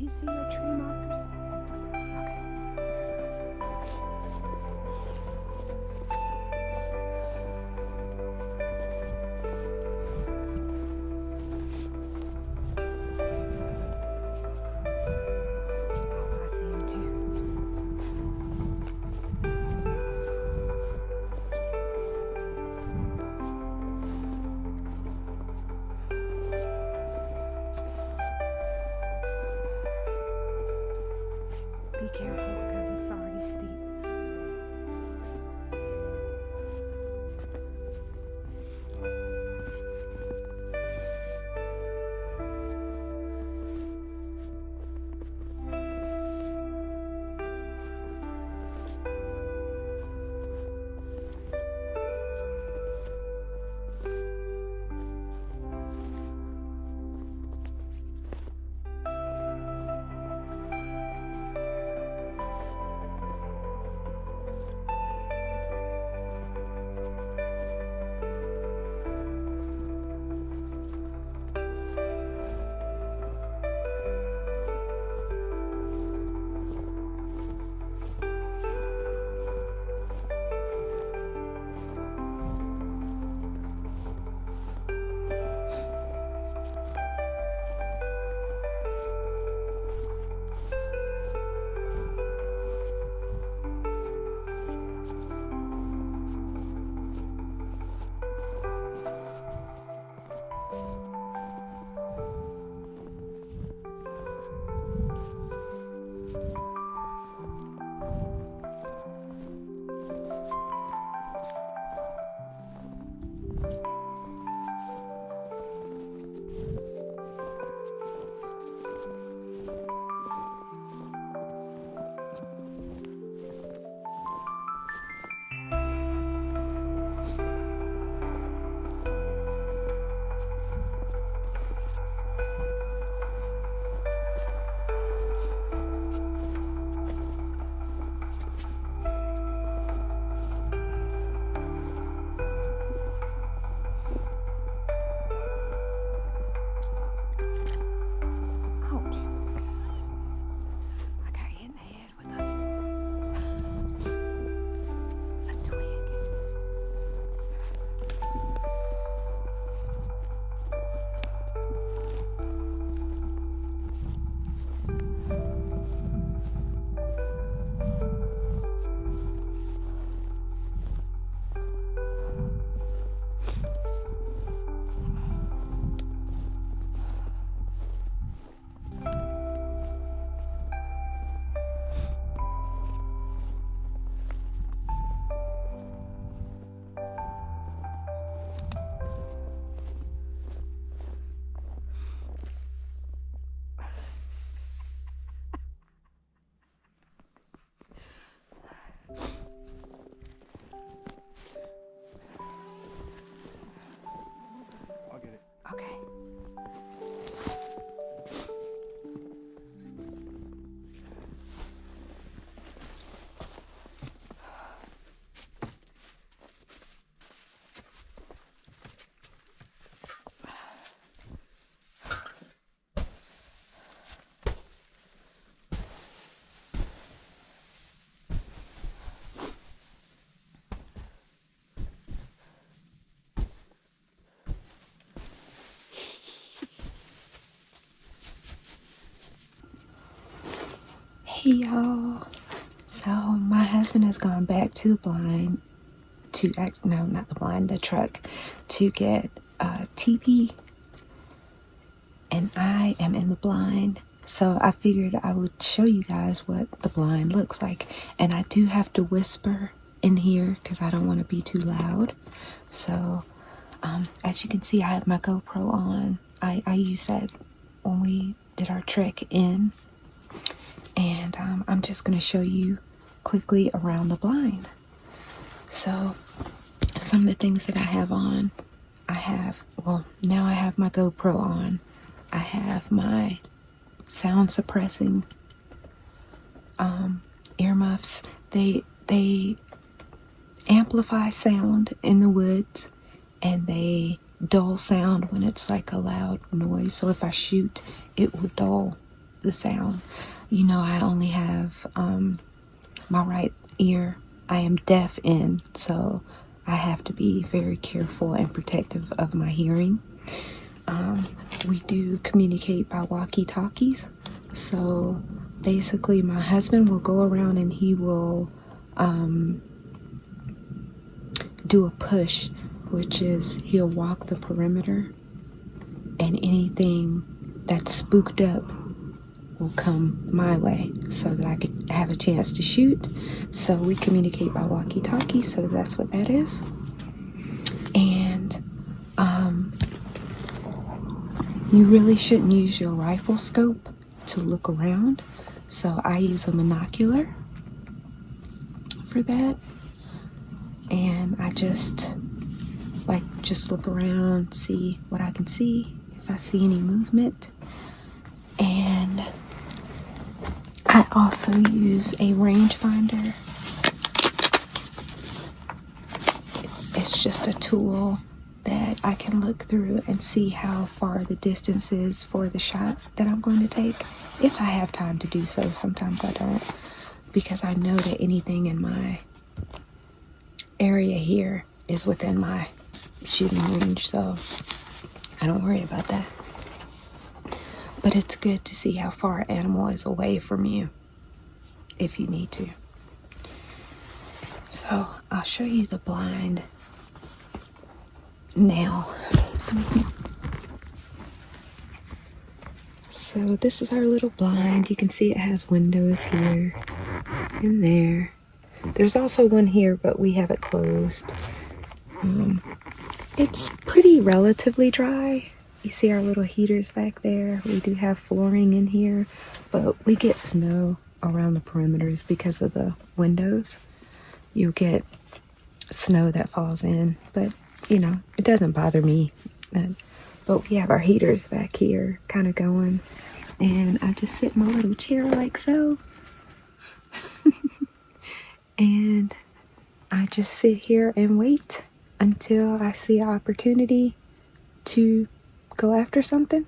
you see your tree markers? Okay. Oh, I see him too. Be careful because it's already steep. Okay. Hey y'all. So my husband has gone back to the blind to no, not the blind, the truck to get TP, and I am in the blind. So I figured I would show you guys what the blind looks like, and I do have to whisper in here because I don't want to be too loud. So as you can see, I have my GoPro on. I used that when we did our trek in, and I'm just going to show you quickly around the blind. So some of the things that I have on, now I have my GoPro on. I have my sound suppressing earmuffs. They amplify sound in the woods, and they dull sound when it's like a loud noise. So if I shoot, it will dull the sound. You know, I only have my right ear. I am deaf in, so I have to be very careful and protective of my hearing. We do communicate by walkie-talkies. So basically my husband will go around and he will do a push, which is he'll walk the perimeter, and anything that's spooked up will come my way so that I could have a chance to shoot. So we communicate by walkie-talkie, so that's what that is. And you really shouldn't use your rifle scope to look around, so I use a monocular for that. And I just look around, see what I can see, if I see any movement. And I also use a rangefinder. It's just a tool that I can look through and see how far the distance is for the shot that I'm going to take, if I have time to do so. Sometimes I don't, because I know that anything in my area here is within my shooting range, so I don't worry about that. But it's good to see how far an animal is away from you if you need to. So I'll show you the blind now. So this is our little blind. You can see it has windows here and there. There's also one here, but we have it closed. It's pretty relatively dry. You see our little heaters back there. We do have flooring in here, but we get snow around the perimeters because of the windows. You'll get snow that falls in, but you know, it doesn't bother me. But we have our heaters back here kind of going, and I just sit in my little chair like so. And I just sit here and wait until I see an opportunity to go after something,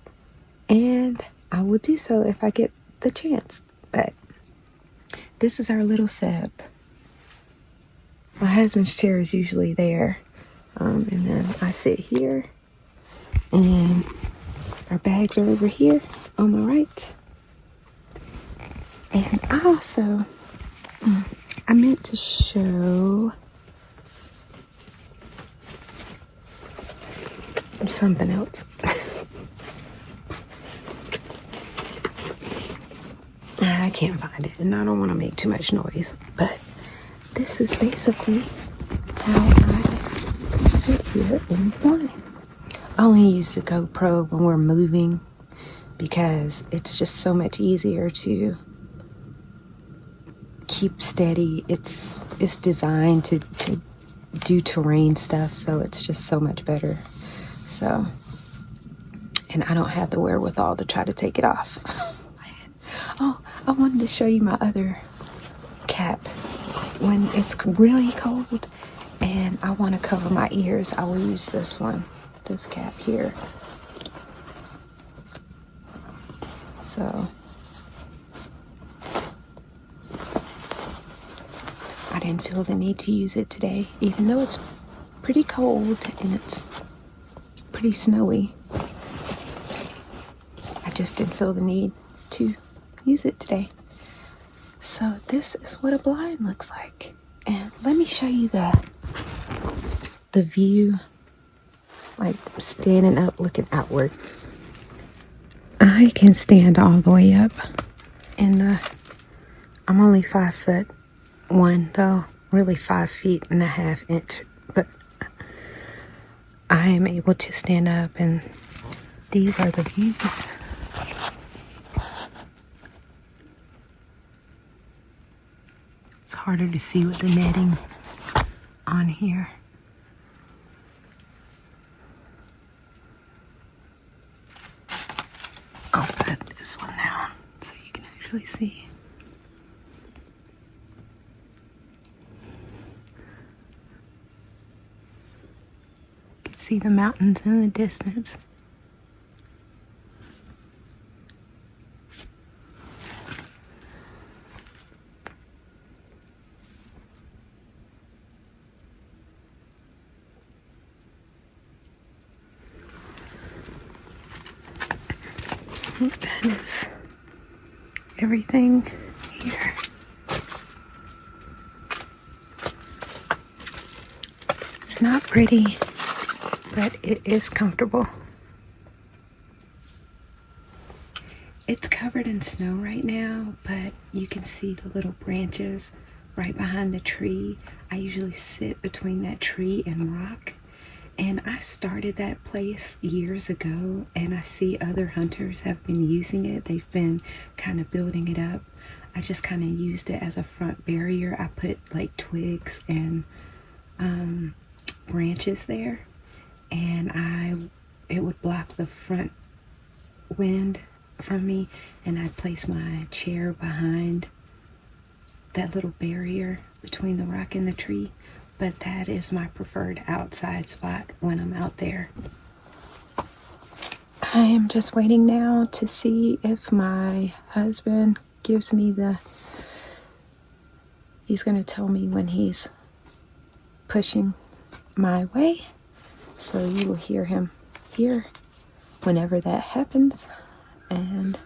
and I will do so if I get the chance. But this is our little setup. My husband's chair is usually there, and then I sit here, and our bags are over here on my right. And I also I meant to show something else. I can't find it, and I don't want to make too much noise, but this is basically how I sit here in blind. I only use the GoPro when we're moving because it's just so much easier to keep steady. It's designed to do terrain stuff, so it's just so much better. So, and I don't have the wherewithal to try to take it off. Oh, I wanted to show you my other cap. When it's really cold and I want to cover my ears, I will use this one, this cap here. So I didn't feel the need to use it today, even though it's pretty cold and it's pretty snowy. I just didn't feel the need to use it today. So this is what a blind looks like. And let me show you the view, like standing up looking outward. I can stand all the way up, and I'm only 5'1", though, really 5.5 feet, but I am able to stand up, and these are the views. It's harder to see with the netting on here. I'll put this one down so you can actually see. You can see the mountains in the distance. That is everything here. It's not pretty, but it is comfortable. It's covered in snow right now, but you can see the little branches right behind the tree. I usually sit between that tree and rock, and I started that place years ago, and I see other hunters have been using it. They've been kind of building it up. I just kind of used it as a front barrier. I put like twigs and branches there, and it would block the front wind from me, and I'd place my chair behind that little barrier between the rock and the tree. But that is my preferred outside spot when I'm out there. I am just waiting now to see if my husband gives me he's going to tell me when he's pushing my way. So you will hear him here whenever that happens, and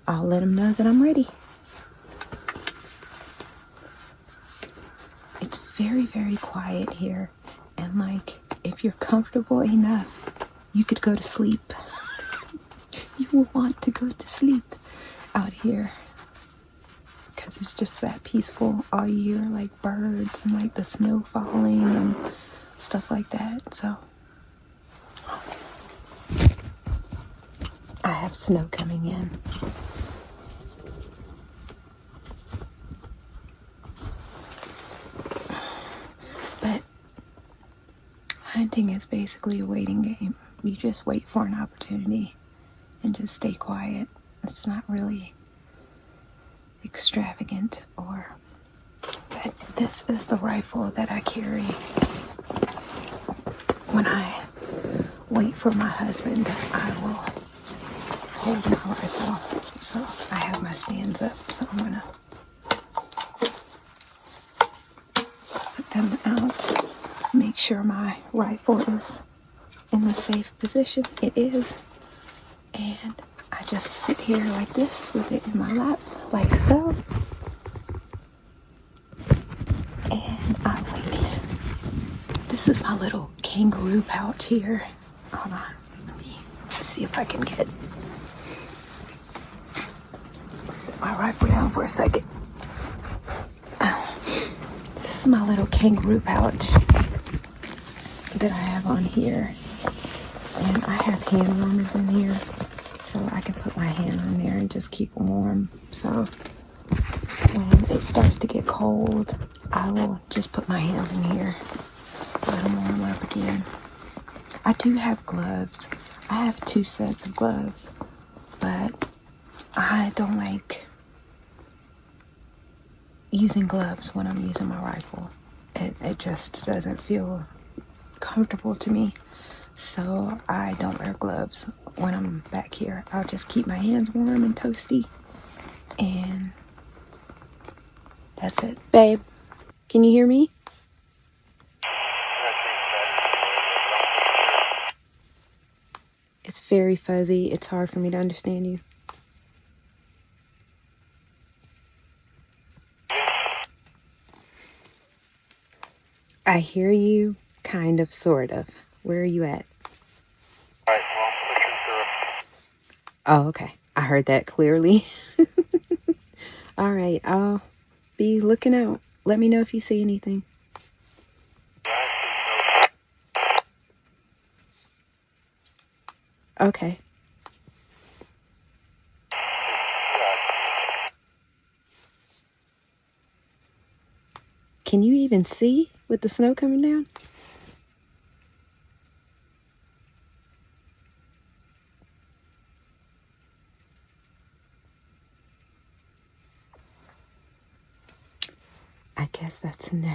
I'll let him know that I'm ready. It's very, very quiet here, and like, if you're comfortable enough, you could go to sleep. You will want to go to sleep out here because it's just that peaceful. All you hear like birds and like the snow falling and stuff like that. So I have snow coming in. But hunting is basically a waiting game. You just wait for an opportunity and just stay quiet. It's not really extravagant but this is the rifle that I carry when I wait for my husband. I will hold my rifle. So I have my stands up, so I'm gonna put them out, make sure my rifle is in a safe position. It is. And I just sit here like this with it in my lap, like so. And I wait. This is my little kangaroo pouch here. Hold on. Let me see if I can set my rifle down for a second. This is my little kangaroo pouch that I have on here. And I have hand warmers in here, so I can put my hand on there and just keep them warm. So when it starts to get cold, I will just put my hands in here, let them warm up again. I do have gloves. I have 2 sets of gloves, but I don't like using gloves when I'm using my rifle. It just doesn't feel comfortable to me. So I don't wear gloves when I'm back here. I'll just keep my hands warm and toasty, and that's it. Babe, can you hear me? It's very fuzzy. It's hard for me to understand you. I hear you, kind of, sort of. Where are you at? Alright, well, I'm pushing through. Oh, okay. I heard that clearly. All right, I'll be looking out. Let me know if you see anything. Okay. Can you even see with the snow coming down? I guess that's a no.